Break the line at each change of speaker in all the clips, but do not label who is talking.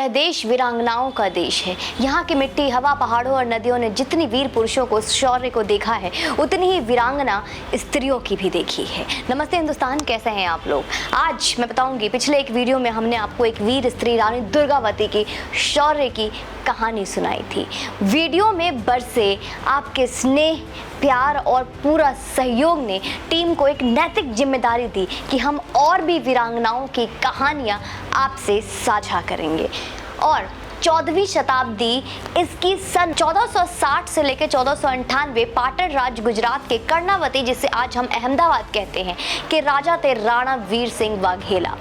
यह देश वीरांगनाओं का देश है। यहाँ की मिट्टी, हवा, पहाड़ों और नदियों ने जितनी वीर पुरुषों को, शौर्य को देखा है, उतनी ही वीरांगना स्त्रियों की भी देखी है। नमस्ते हिंदुस्तान, कैसे हैं आप लोग? आज मैं बताऊंगी, पिछले एक वीडियो में हमने आपको एक वीर स्त्री रानी दुर्गावती की शौर्य की कहानी सुनाई थी। वीडियो में बरसे आपके स्नेह, प्यार और पूरा सहयोग ने टीम को एक नैतिक जिम्मेदारी दी कि हम और भी वीरांगनाओं की कहानियां आपसे साझा करेंगे। और 14वीं शताब्दी, इसकी सन 1460 से लेकर 1498 पाटन राज्य गुजरात के कर्णावती, जिसे आज हम अहमदाबाद कहते हैं, के राजा थे राणा वीर सिंह वाघेला।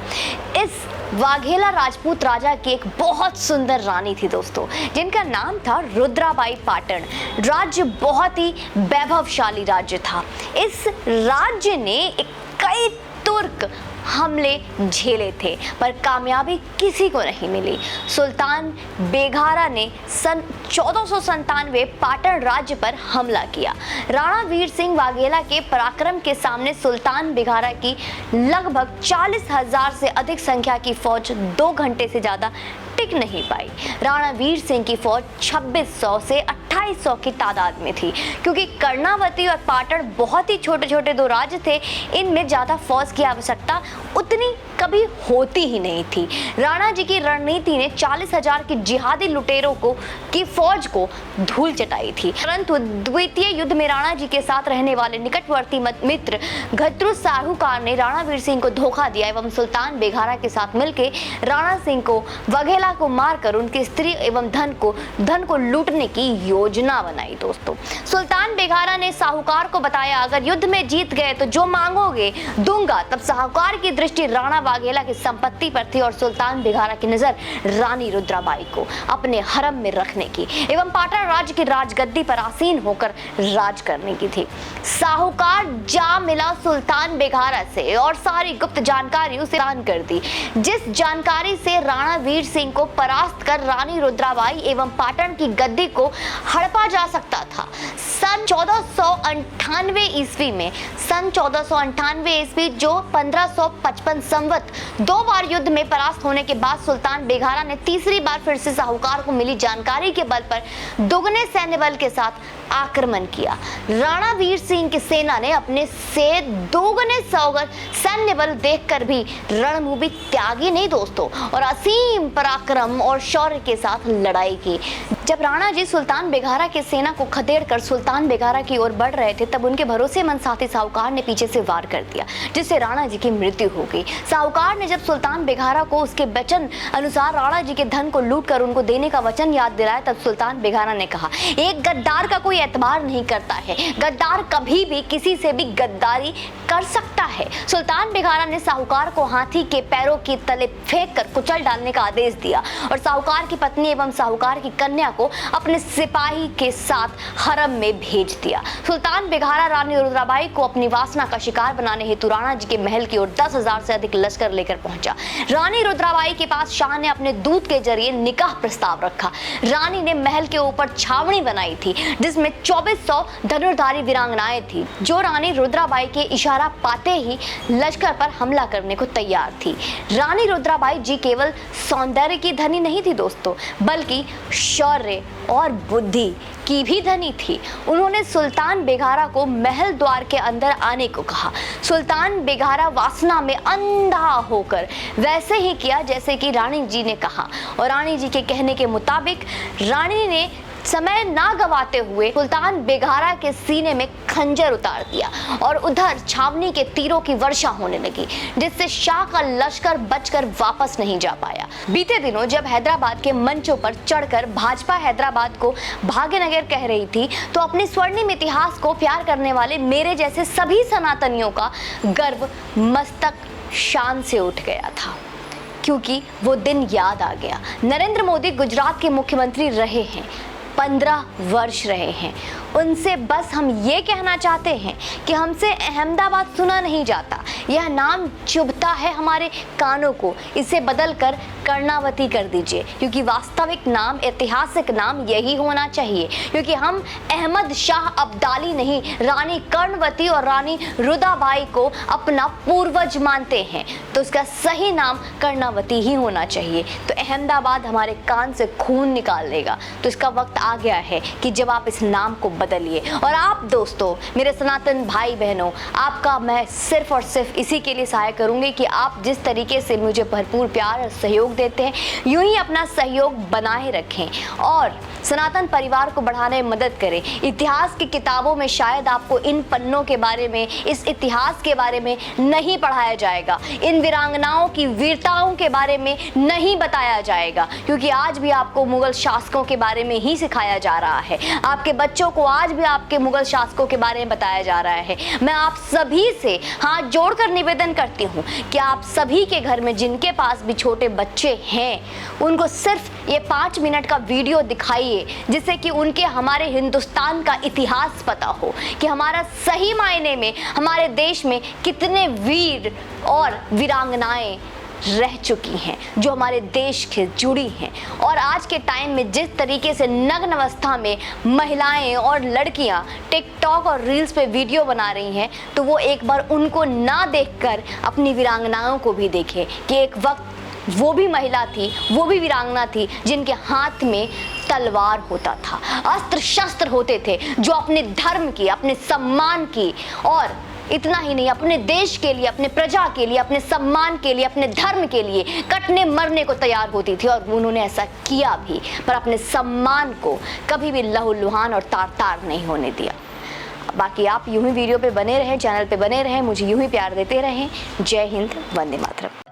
इस वाघेला राजपूत राजा की एक बहुत सुंदर रानी थी दोस्तों, जिनका नाम था रुद्राबाई पाटन। राज्य बहुत ही वैभवशाली राज्य था। इस राज्य ने कई तुर्क हमले झेले थे, पर कामयाबी किसी को नहीं मिली। सुल्तान बेगारा ने सन 1497 पाटन राज्य पर हमला किया। राणा वीर सिंह वाघेला के पराक्रम के सामने सुल्तान बेगारा की लगभग 40,000 से अधिक संख्या की फौज 2 घंटे से ज्यादा टिक नहीं पाई। राणा वीर सिंह की फौज 2600 से 2800 की तादाद में थी। क्योंकि कर्णावती और पाटन बहुत ही छोटे छोटे दो राज्य थे, इनमें ज्यादा फौज की आवश्यकता उतनी कभी होती ही नहीं थी। राणा जी की रणनीति ने 40,000 की जिहादी लुटेरों की फौज को धूल चटाई थी। परंतु द्वितीय युद्ध में राणा जी के साथ रहने वाले निकटवर्ती मित्र घतरू साहूकार ने राणा वीर सिंह को धोखा दिया एवं सुल्तान बेगारा के साथ मिलकर राणा सिंह को, वाघेला को मारकर उनकी स्त्री एवं धन को लूटने की योजना बनाई। दोस्तों, सुल्तान बेगारा ने साहूकार को बताया, अगर युद्ध में जीत गए तो जो मांगोगे दूंगा। तब साहूकार की दृष्टि राणा वाघेला की संपत्ति पर थी और सुल्तान बेगारा की नजर रानी रुद्राबाई को अपने हरम में रखने की एवं पाटन राज्य की राजगद्दी पर आसीन होकर राज करने की थी। साहूकार जा मिला सुल्तान बेगारा से और सारी गुप्त जानकारी उसे दान कर दी, जिस जानकारी से राणा वीर सिंह को परास्त कर रानी रुद्राबाई एवं पाटन की गद्दी को हड़पा जा सकता था। सन 1498 ईस्वी में जो 1555 संवत 2 बार युद्ध में परास्त होने के बाद सुल्तान बेगारा ने तीसरी बार फिर से साहूकार को मिली जानकारी के बल पर दुगने सैन्य बल के साथ आक्रमण किया। राणा वीर सिंह की सेना ने अपने से दोगुने सैन्य बल देखकर भी रणभूमि त्यागी नहीं दोस्तों, और असीम पराक्रम और शौर्य के साथ लड़ाई की। जब राणा जी सुल्तान बेगारा की सेना को खदेड़कर सुल्तान बेगारा की ओर बढ़ रहे थे, तब उनके भरोसेमंद साथी साहूकार ने पीछे से वार कर दिया, जिससे राणा जी की मृत्यु हो गई। साहूकार ने जब सुल्तान बेगारा को उसके वचन अनुसार राणा जी के धन को लूट कर उनको देने का वचन याद दिलाया, तब सुल्तान बेगारा ने कहा, एक गद्दार का कोई एतबार नहीं करता है, गद्दार कभी भी किसी से भी गद्दारी कर सकता है। सुल्तान बेगारा ने साहूकार को हाथी के पैरों के तले फेंक कर कुचल डालने का आदेश दिया और साहूकार की पत्नी एवं साहूकार की कन्या को अपने सिपाही के साथ हरम में भेज दिया। सुल्तान बेगारा रानी रुद्राबाई को अपनी वासना का शिकार बनाने हेतु राणा जी के महल की ओर 10,000 से अधिक लश्कर लेकर पहुंचा। रानी रुद्राबाई के पास शाह ने अपने दूत के जरिए निकाह प्रस्ताव रखा। रानी ने महल के ऊपर छावनी बनाई थी, जिसमें 2400 धनुर्धारी वीरांगनाएं थी, जो रानी रुद्राबाई के इशारा पाते ही लश्कर पर हमला करने को तैयार थी। रानी रुद्राबाई जी केवल सौंदर्य की धनी नहीं थी दोस्तों, बल्कि शौर्य और बुद्धि की भी धनी थी। उन्होंने सुल्तान बेगारा को महल द्वार के अंदर आने को कहा। सुल्तान बेगारा वासना में अंधा होकर वैसे ही किया जैसे कि रानी जी ने कहा, और रानी जी के कहने के मुताबिक रानी ने समय ना गवाते हुए सुल्तान बेगारा के सीने में खंजर उतार दिया और उधर छावनी के तीरों की वर्षा होने लगी, जिससे शाह का लश्कर बचकर वापस नहीं जा पाया। बीते दिनों जब हैदराबाद के मंचों पर चढ़कर भाजपा हैदराबाद को भाग्यनगर कह रही थी, तो अपने स्वर्णिम इतिहास को प्यार करने वाले मेरे जैसे सभी सनातनियों का गर्व मस्तक शान से उठ गया था, क्योंकि वो दिन याद आ गया। नरेंद्र मोदी गुजरात के मुख्यमंत्री रहे हैं, 15 वर्ष रहे हैं। उनसे बस हम ये कहना चाहते हैं कि हमसे अहमदाबाद सुना नहीं जाता, यह नाम चुभता है हमारे कानों को, इसे बदलकर कर्णावती कर दीजिए, क्योंकि वास्तविक नाम, ऐतिहासिक नाम यही होना चाहिए। क्योंकि हम अहमद शाह अब्दाली नहीं, रानी कर्णवती और रानी रुदाबाई को अपना पूर्वज मानते हैं, तो उसका सही नाम कर्णावती ही होना चाहिए। तो अहमदाबाद हमारे कान से खून निकाल लेगा। तो इसका वक्त आ गया है कि जब आप इस नाम को बदलिए। और आप दोस्तों, मेरे सनातन भाई बहनों, आपका मैं सिर्फ और सिर्फ इसी के लिए सहाय करूंगी कि आप जिस तरीके से मुझे भरपूर प्यार और सहयोग देते हैं, यूं ही अपना सहयोग बनाए रखें और सनातन परिवार को बढ़ाने में मदद करें। इतिहास की किताबों में शायद आपको इन पन्नों के बारे में, इस इतिहास के बारे में नहीं पढ़ाया जाएगा, इन वीरांगनाओं की वीरताओं के बारे में नहीं बताया जाएगा, क्योंकि आज भी आपको मुगल शासकों के बारे में ही सिखाया जा रहा है। आपके बच्चों को आज भी आपके मुगल शासकों के बारे में बताया जा रहा है। मैं आप सभी से हाथ जोड़कर निवेदन करती हूँ कि आप सभी के घर में जिनके पास भी छोटे बच्चे हैं, उनको सिर्फ ये 5 मिनट का वीडियो दिखाइए, जिससे कि उनके हमारे हिंदुस्तान का इतिहास पता हो कि हमारा सही मायने में हमारे देश में कितने वीर और वीरांगनाएं रह चुकी हैं, जो हमारे देश से जुड़ी हैं। और आज के टाइम में जिस तरीके से नग्न अवस्था में महिलाएं और लड़कियां टिकटॉक और रील्स पे वीडियो बना रही हैं, तो वो एक बार उनको ना देखकर अपनी वीरांगनाओं को भी देखें कि एक वक्त वो भी महिला थी, वो भी वीरांगना थी, जिनके हाथ में तलवार होता था, अस्त्र शस्त्र होते थे, जो अपने धर्म की, अपने सम्मान की, और इतना ही नहीं, अपने देश के लिए, अपने प्रजा के लिए, अपने सम्मान के लिए, अपने धर्म के लिए कटने मरने को तैयार होती थी। और उन्होंने ऐसा किया भी, पर अपने सम्मान को कभी भी लहूलुहान और तार तार नहीं होने दिया। बाकी आप यूं ही वीडियो पे बने रहें, चैनल पे बने रहें, मुझे यूं ही प्यार देते रहें। जय हिंद, वंदे मातरम।